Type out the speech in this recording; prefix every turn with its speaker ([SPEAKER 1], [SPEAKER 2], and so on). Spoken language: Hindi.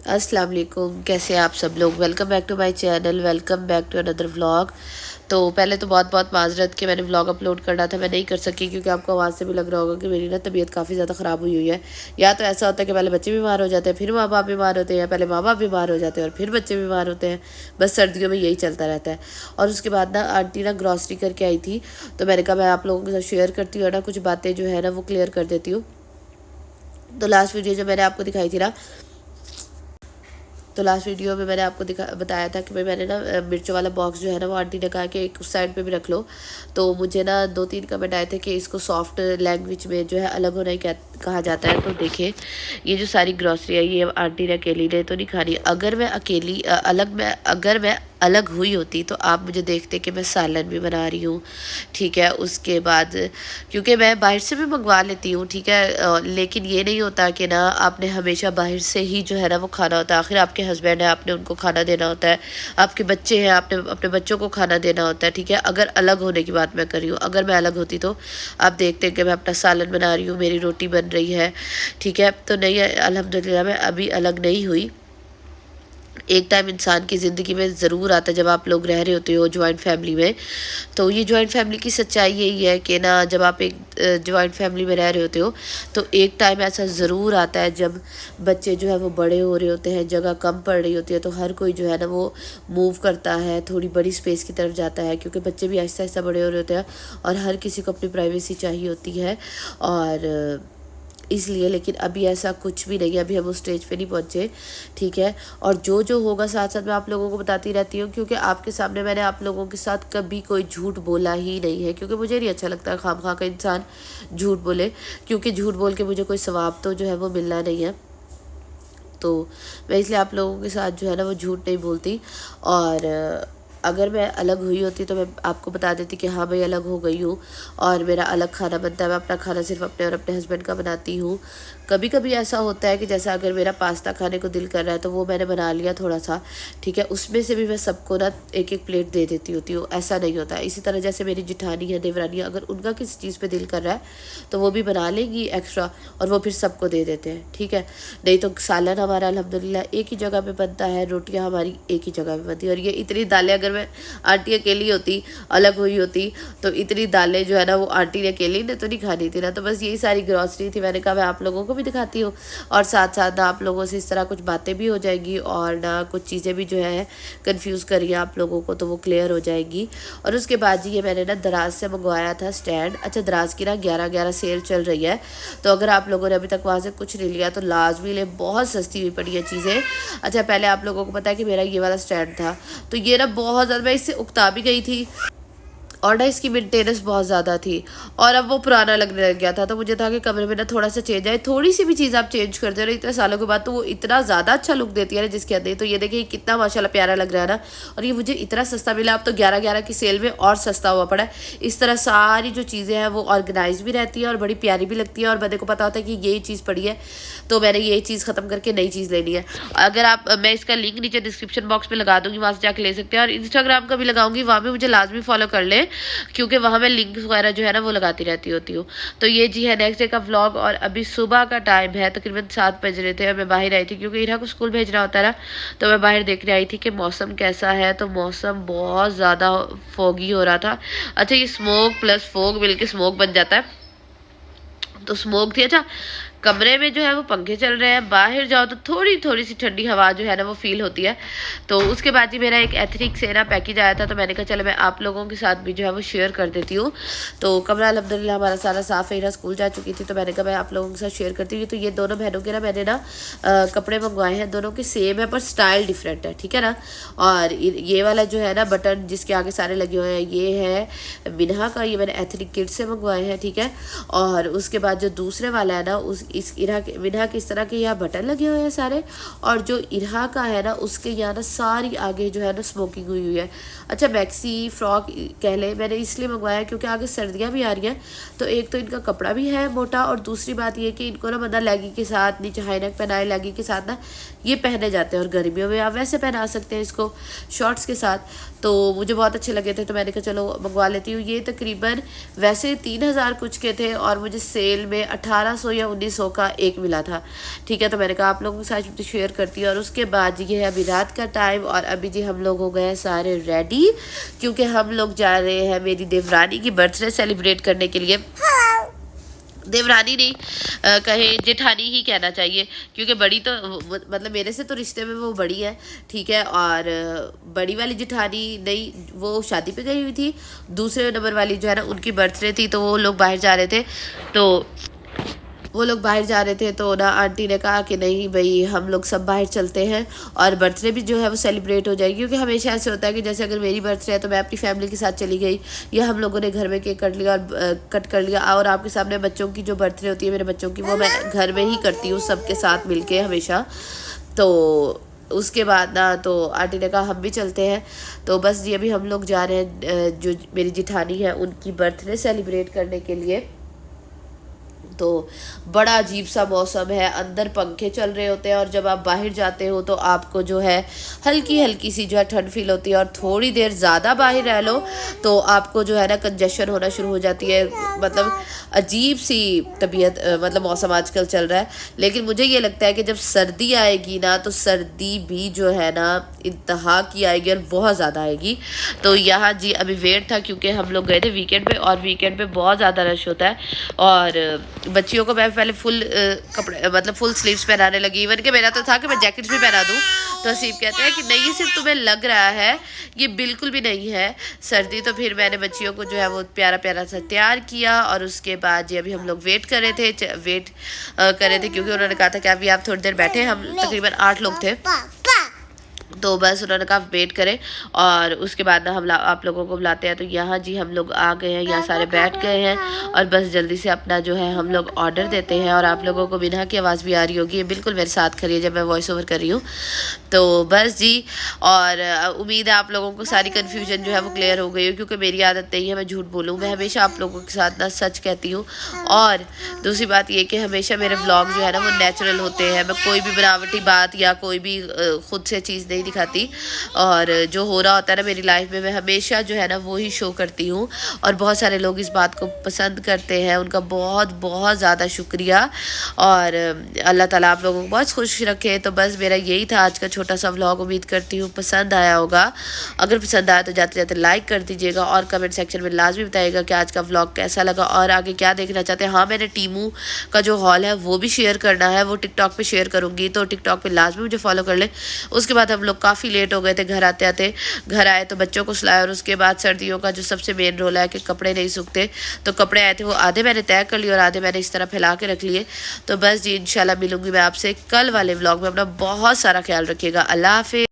[SPEAKER 1] अस्सलाम वालेकुम, कैसे हैं आप सब लोग। Welcome back to my channel, welcome back to another vlog. तो पहले तो बहुत बहुत माजरत कि मैंने व्लॉग अपलोड करना था, मैं नहीं कर सकी क्योंकि आपको आवाज़ से भी लग रहा होगा कि मेरी ना तबीयत काफ़ी ज़्यादा ख़राब हुई है। या तो ऐसा होता है कि पहले बच्चे बीमार हो जाते हैं, फिर माँ बाप बीमार होते हैं, पहले माँ बाप बीमार हो जाते हैं और फिर बच्चे बीमार होते हैं। बस सर्दियों में यही चलता रहता है। और उसके बाद ना आंटी ना ग्रॉसरी करके आई थी, तो मैंने कहा मैं आप लोगों के साथ शेयर करती हूँ ना, कुछ बातें जो है ना वो क्लियर कर देती हूँ। तो लास्ट वीडियो जो मैंने आपको दिखाई थी ना, तो लास्ट वीडियो में मैंने आपको बताया था कि भाई मैंने ना मिर्चों वाला बॉक्स जो है ना वो आंटी ने कहा कि एक उस साइड पे भी रख लो। तो मुझे ना 2-3 कमेंट आए थे कि इसको सॉफ्ट लैंग्वेज में जो है अलग होना ही कहा जाता है। तो देखिए, ये जो सारी ग्रॉसरी है ये आंटी ने अकेली ने तो नहीं खानी। अगर मैं अकेली अगर मैं अलग हुई होती तो आप मुझे देखते कि मैं सालन भी बना रही हूँ, ठीक है। उसके बाद क्योंकि मैं बाहर से भी मंगवा लेती हूँ, ठीक है, लेकिन ये नहीं होता कि ना आपने हमेशा बाहर से ही जो है ना वो खाना होता है। आखिर आपके हस्बैंड है, आपने उनको खाना देना होता है, आपके बच्चे हैं, आपने अपने बच्चों को खाना देना होता है, ठीक है। अगर अलग होने की बात मैं कर रही हूँ, अगर मैं अलग होती तो आप देखते हैं कि मैं अपना सालन बना रही हूँ, मेरी रोटी बन रही है, ठीक है। तो नहीं, अल्हम्दुलिल्लाह मैं अभी अलग नहीं हुई। एक टाइम इंसान की ज़िंदगी में ज़रूर आता है जब आप लोग रह रहे होते हो जॉइंट फैमिली में। तो ये जॉइंट फैमिली की सच्चाई यही है कि ना, जब आप एक जॉइंट फैमिली में रह रहे होते हो तो एक टाइम ऐसा ज़रूर आता है जब बच्चे जो है वो बड़े हो रहे होते हैं, जगह कम पड़ रही होती है, तो हर कोई जो है ना वो मूव करता है, थोड़ी बड़ी स्पेस की तरफ जाता है, क्योंकि बच्चे भी आहिस्ता आहिस्ता बड़े हो रहे होते हैं और हर किसी को अपनी प्राइवेसी चाहिए होती है। और इसलिए, लेकिन अभी ऐसा कुछ भी नहीं है, अभी हम उस स्टेज पे नहीं पहुँचे, ठीक है। और जो जो होगा साथ साथ मैं आप लोगों को बताती रहती हूँ, क्योंकि आपके सामने मैंने आप लोगों के साथ कभी कोई झूठ बोला ही नहीं है, क्योंकि मुझे नहीं अच्छा लगता खामखा का इंसान झूठ बोले, क्योंकि झूठ बोल के मुझे कोई सवाब तो जो है वो मिलना नहीं है। तो मैं इसलिए आप लोगों के साथ जो है ना वो झूठ नहीं बोलती। और अगर मैं अलग हुई होती तो मैं आपको बता देती कि हाँ भाई अलग हो गई हूँ और मेरा अलग खाना बनता है, मैं अपना खाना सिर्फ अपने और अपने हस्बैंड का बनाती हूँ। कभी कभी ऐसा होता है कि जैसा अगर मेरा पास्ता खाने को दिल कर रहा है तो वो मैंने बना लिया थोड़ा सा, ठीक है, उसमें से भी मैं सबको ना एक एक प्लेट दे देती होती हूँ, ऐसा नहीं होता है। इसी तरह जैसे मेरी जिठानी है, देवरानी है, अगर उनका किसी चीज़ पे दिल कर रहा है तो वो भी बना लेंगी एक्स्ट्रा और वो फिर सबको दे देते हैं, ठीक है। नहीं तो सालन हमारा अल्हम्दुलिल्लाह एक ही जगह पे बनता है, रोटियां हमारी एक ही जगह पे बनती है। और ये इतनी दालें, अगर मैं आंटी अकेली होती, अलग हुई होती, तो इतनी दालें जो है ना वो आंटी ने अकेली ने तो नहीं खानी थी ना। तो बस यही सारी ग्रॉसरी थी, मैंने कहा मैं आप लोगों को भी दिखाती हूँ और साथ साथ ना आप लोगों से इस तरह कुछ बातें भी हो जाएंगी और ना कुछ चीज़ें भी जो है कन्फ्यूज़ करिए आप लोगों को तो वो क्लियर हो जाएगी। और उसके बाद जी ये मैंने ना दराज से मंगवाया था स्टैंड। अच्छा, दराज की ना 11/11 सेल चल रही है, तो अगर आप लोगों ने अभी तक वहाँ से कुछ नहीं लिया तो लाजमी ले, बहुत सस्ती हुई पड़ी है चीज़ें। अच्छा, पहले आप लोगों को पता है कि मेरा ये वाला स्टैंड था, तो ये ना बहुत ज़्यादा, मैं इससे उकता भी गई थी और ना इसकी मेंटेनेंस बहुत ज़्यादा थी और अब वो पुराना लगने लग गया था। तो मुझे था कि कमरे में ना थोड़ा सा चेंज आए, थोड़ी सी भी चीज़ आप चेंज करते हो ना इतने सालों के बाद तो वो इतना ज़्यादा अच्छा लुक देती है ना जिसके अंदर। तो ये देखिए कितना माशाल्लाह प्यारा लग रहा है ना, और ये मुझे इतना सस्ता मिला। अब तो 11/11 की सेल में और सस्ता हुआ पड़ा है। इस तरह सारी जो चीज़ें हैं वो ऑर्गेनाइज भी रहती है और बड़ी प्यारी भी लगती है और बंदे को पता होता है कि यही चीज़ पड़ी है तो मैंने यही चीज़ ख़त्म करके नई चीज़ लेनी है। अगर आप, मैं इसका लिंक नीचे डिस्क्रिप्शन बॉक्स में लगा दूंगी, वहाँ से जाके ले सकते हैं। और इंस्टाग्राम का भी लगाऊंगी, वहाँ भी मुझे लाजमी फॉलो कर लें क्योंकि वहाँ मैं लिंक वगैरह जो है ना वो लगाती रहती होती हूँ। तो ये जी है नेक्स्ट डे का व्लॉग और अभी सुबह का टाइम है, तकरीबन 7 बज रहे थे और मैं बाहर आई थी क्योंकि इरा को स्कूल भेजना होता है ना। तो मैं बाहर देखने आई थी कि मौसम कैसा है, तो मौसम बहुत ज़्यादा फोगी हो रहा था। अच्छा, ये स्मोक प्लस फोग मिलके स्मोक बन जाता है, तो स्मोक थी। अच्छा, कमरे में जो है वो पंखे चल रहे हैं, बाहर जाओ तो थोड़ी थोड़ी सी ठंडी हवा जो है ना वो फील होती है। तो उसके बाद ही मेरा एक एथनिक से ना पैकेज आया था, तो मैंने कहा चलो मैं आप लोगों के साथ भी जो है वो शेयर कर देती हूँ। तो कमरा अल्हम्दुलिल्लाह हमारा सारा साफ़ है, स्कूल जा चुकी थी, तो मैंने कहा मैं आप लोगों के साथ शेयर करती हूँ। तो ये दोनों बहनों के ना मैंने ना कपड़े मंगवाए हैं, दोनों के सेम है पर स्टाइल डिफरेंट है, ठीक है ना। और ये वाला जो है ना बटन जिसके आगे सारे लगे हुए हैं ये है मिनहा का, ये मैंने एथनिक किड्स से मंगवाए हैं, ठीक है। और उसके बाद जो दूसरे वाला है ना उस इस इरहा के मिनहा के इस तरह के यहाँ बटन लगे हुए हैं सारे, और जो इरहा का है ना उसके यहाँ ना सारी आगे जो है ना स्मोकिंग हुई हुई है। अच्छा, मैक्सी फ्रॉक कह ले, मैंने इसलिए मंगवाया क्योंकि आगे सर्दियाँ भी आ रही हैं, तो एक तो इनका कपड़ा भी है मोटा और दूसरी बात ये कि इनको ना बंदा लेगी के साथ, नीचे हाई नेक पहनाए लेगी के साथ ना ये पहने जाते हैं, और गर्मियों में आप वैसे पहना सकते हैं इसको शॉर्ट्स के साथ। तो मुझे बहुत अच्छे लगे थे तो मैंने कहा चलो मंगवा लेती हूँ। ये तकरीबन वैसे 3000 कुछ के थे और मुझे सेल में 1800 या 100 का एक मिला था। ठीक है, तो मैंने कहा आप लोगों के साथ शेयर करती हूँ। और उसके बाद ये है अभी रात का टाइम और अभी जी हम लोग हो गए हैं सारे रेडी, क्योंकि हम लोग जा रहे हैं मेरी देवरानी की बर्थडे सेलिब्रेट करने के लिए। देवरानी नहीं कहे जेठानी ही कहना चाहिए, क्योंकि बड़ी तो मतलब मेरे से तो रिश्ते में वो बड़ी है। ठीक है, और बड़ी वाली जेठानी नहीं, वो शादी पे गई हुई थी। दूसरे नंबर वाली जो है ना उनकी बर्थडे थी, तो वो लोग बाहर जा रहे थे। तो ना आंटी ने कहा कि नहीं भाई हम लोग सब बाहर चलते हैं और बर्थडे भी जो है वो सेलिब्रेट हो जाएगी। क्योंकि हमेशा ऐसे होता है कि जैसे अगर मेरी बर्थडे है तो मैं अपनी फैमिली के साथ चली गई, या हम लोगों ने घर में केक कट लिया और कट कर लिया। और आपके सामने बच्चों की जो बर्थडे होती है मेरे बच्चों की, वो मैं घर में ही करती हूँ सबके साथ मिलके हमेशा। तो उसके बाद ना तो आंटी ने कहा हम भी चलते हैं। तो बस जी अभी हम लोग जा रहे हैं जो मेरी जिठानी है उनकी बर्थडे सेलिब्रेट करने के लिए। तो बड़ा अजीब सा मौसम है, अंदर पंखे चल रहे होते हैं और जब आप बाहर जाते हो तो आपको जो है हल्की हल्की सी जो है ठंड फील होती है। और थोड़ी देर ज़्यादा बाहर रह लो तो आपको जो है ना कंजेशन होना शुरू हो जाती है। मतलब अजीब सी तबीयत मतलब मौसम आजकल चल रहा है। लेकिन मुझे ये लगता है कि जब सर्दी आएगी ना तो सर्दी भी जो है ना इंतहा की आएगी और बहुत ज़्यादा आएगी। तो यहाँ जी अभी वेट था, क्योंकि हम लोग गए थे वीकेंड पे और वीकेंड पे बहुत ज़्यादा रश होता है। और बच्चियों को मैं पहले फुल कपड़े मतलब फुल स्लीव्स पहनाने लगी। इवन कि मेरा तो था कि मैं जैकेट्स भी पहना दूँ, तो हसीब कहते हैं कि नहीं सिर्फ तुम्हें लग रहा है, ये बिल्कुल भी नहीं है सर्दी। तो फिर मैंने बच्चियों को जो है वो प्यारा प्यारा सा तैयार किया। और उसके बाद जी अभी हम लोग वेट कर रहे थे क्योंकि उन्होंने कहा था कि अभी आप थोड़ी देर बैठे। हम तकरीबन 8 लोग थे, तो बस उन्होंने कहा वेट करें और उसके बाद ना हम आप लोगों को बुलाते हैं। तो यहाँ जी हम लोग आ गए हैं, यहाँ सारे बैठ गए हैं और बस जल्दी से अपना जो है हम लोग ऑर्डर देते हैं। और आप लोगों को बिना की आवाज़ भी आ रही होगी, ये बिल्कुल मेरे साथ खड़ी है जब मैं वॉइस ओवर कर रही हूँ। तो बस जी, और उम्मीद है आप लोगों को सारी कन्फ्यूजन जो है वो क्लियर हो गई हो, क्योंकि मेरी आदत नहीं है मैं झूठ बोलूँ। मैं हमेशा आप लोगों के साथ ना सच कहती हूँ। और दूसरी बात ये कि हमेशा मेरे व्लॉग जो है ना वो नेचुरल होते हैं। मैं कोई भी बनावटी बात या कोई भी खुद से चीज़ नहीं दिखाती। और जो हो रहा होता है ना मेरी लाइफ में, मैं हमेशा जो है ना वो ही शो करती हूँ। और बहुत सारे लोग इस बात को पसंद करते हैं, उनका बहुत बहुत ज़्यादा शुक्रिया। और अल्लाह ताला आप लोगों को बहुत खुश रखे। तो बस मेरा यही था आज का छोटा सा व्लॉग। उम्मीद करती हूँ पसंद आया होगा। अगर पसंद आया तो जाते जाते लाइक कर दीजिएगा और कमेंट सेक्शन में लाजमी बताइएगा कि आज का व्लॉग कैसा लगा और आगे क्या देखना चाहते हैं। हाँ, मैंने टीमू का जो हॉल है वो भी शेयर करना है, वो टिकटॉक पे शेयर करूँगी, तो टिकटॉक पे लाजमी मुझे फॉलो कर लें। उसके बाद हम लोग काफ़ी लेट हो गए थे घर आते घर आए तो बच्चों को सुलाया। और उसके बाद सर्दियों का जो सबसे मेन रोल है कि कपड़े नहीं सूखते, तो कपड़े आए थे वो आधे मैंने तय कर लिए और आधे मैंने इस तरह फैला के रख लिए। तो बस जी इंशाल्लाह मिलूंगी मैं आपसे कल वाले व्लॉग में। अपना बहुत सारा ख्याल रखिएगा। अल्लाह हाफिज़।